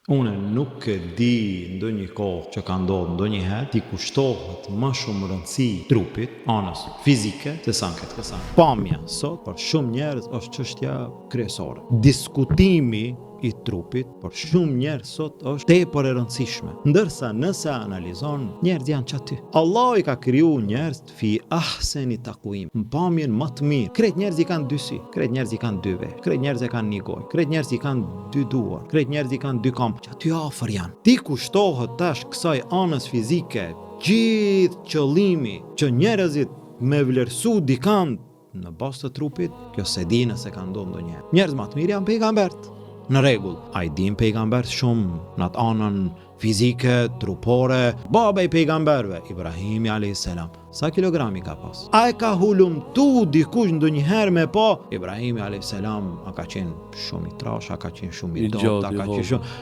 Unë nuk e di ndonjë kohë që ka ndodhur ndonjëherë ti kushtohet më shumë rëndësi trupit, anës fizike, se sa në këtë kësaj. Pamja sot për shumë njerëz është çështja kryesore. Diskutimi i trupit për shumë njerëz sot është tepër e rëndësishme. Ndërsa nëse analizon, njerëz janë çaty. Allah i ka krijuar njerëz fi ahseni takuim, në pamjen më të mirë. Krejt njerëz i kanë dy sy, krejt njerëz i kanë dy vejë, krejt njerëz e kanë një gojë, krejt njerëz i kanë dy duar, krejt njerëz i kanë dy këmbë. Që aty afër janë. Ti kushtohet tash kësaj anës fizike, gjithë qëllimi që njerëzit me vlerësu dikant në bazë të trupit, kjo se di nëse ka ndodhur ndonjëherë. Njerëz më të mirë janë pejgambert. Në rregull, a i din pejgambert shumë në atë anën fizike, trupore, baba i pejgamberve, Ibrahimi a.s. Sa kilogrami ka pas? A e ka hulumtu dikush ndonjëherë me pa? Ibrahimi a.s. a ka qenë shumë i trash, a ka qenë shumë i dot, a ka qenë shumë...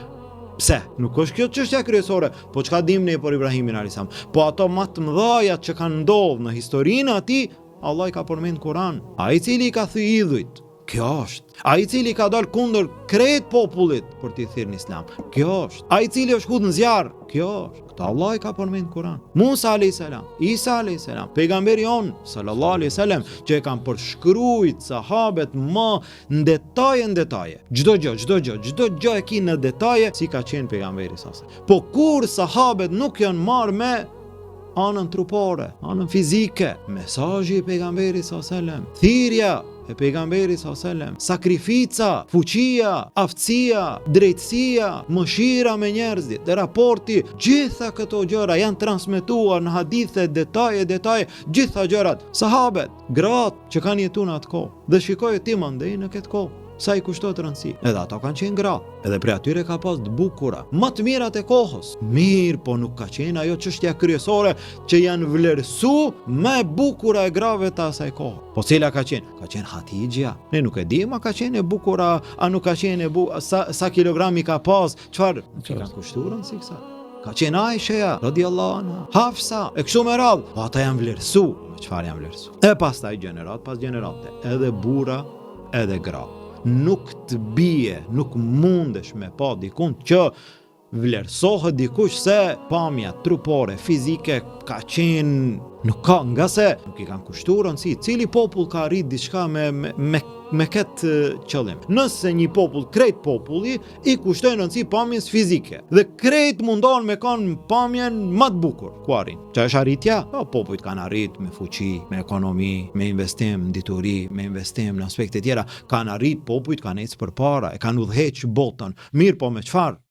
Pse? Nuk është kjo çështja kryesore, po çka dim ne për Ibrahimin a.s. Po ato më të mëdhaja që kanë ndodhur në historinë e tij, Allah i ka përmend Kur'an. Ai i cili i ka thyer idhujt. Kjo është. Ai i cili ka dalë kundër krejt popullit për t'i thirrë në Islam. Kjo është. Ai i cili është hudhur në zjarr. Kjo është. Këtë Allah i ka përmend Kur'an. Musa a.s., Isa a.s., pejgamberi on sallallahu alaihi wasallam, që e kanë përshkruajt sahabet më në detaje. Çdo gjë e ki në detaje si ka qenë pejgamberi sa. Po kur sahabet nuk janë marrë me anën trupore, anën fizike, mesazhi i pejgamberit sallallahu alaihi wasallam, thirrja e pejgamberit sallallahu alaihi wasallam, sakrifica, fuqia, aftësia, drejtësia, mëshira me njerëzit, dhe raporti, gjitha këto gjëra janë transmetuar në hadithe, detaje, gjitha gjërat. Sahabet, gratë që kanë jetuar në atë kohë, dhe shikojë ti mandej në këtë kohë. Sa i kushtohet rëndësi. Edhe ato kanë qenë gra. Edhe prej atyre ka pas të bukura, më të mirat e kohës. Mirë, po nuk ka qenë ajo çështja kryesore që janë vlerësu më e bukura e grave të asaj kohë. Po cila ka qenë? Ka qenë Hatixha. Ne nuk e dim, a ka qenë e bukura, a nuk ka qenë sa kilogrami ka pas, çfarë? Që kanë kushtuar rëndësi kësaj. Ka qenë Aisha radhiyallahu anha, Hafsa, e kështu me radhë. Po ata janë vlerësu. Me çfarë janë vlerësu? E pastaj gjenerat pas gjenerate, edhe burra, edhe gra. Nuk të bie, nuk mundesh me pa dikun që vlerësohet dikush se pamja trupore, fizike ka qenë, nuk ka, nga se nuk i kanë kushtuar rëndësi. Cili popull ka arrit diçka me këtë qëllim? Nëse një popull, krejt populli, i kushtojnë rëndësi pamjes fizike, dhe krejt mundon me kanë pamjen më të bukur, ku arrin? Që është arritja? Po, popujt kanë arrit me fuqi, me ekonomi, me investim, dituri, me investim në aspekte tjera, kanë arrit popujt, kanë ecë përpara, e kanë udhëheq botën. Mirë, po me çfarë?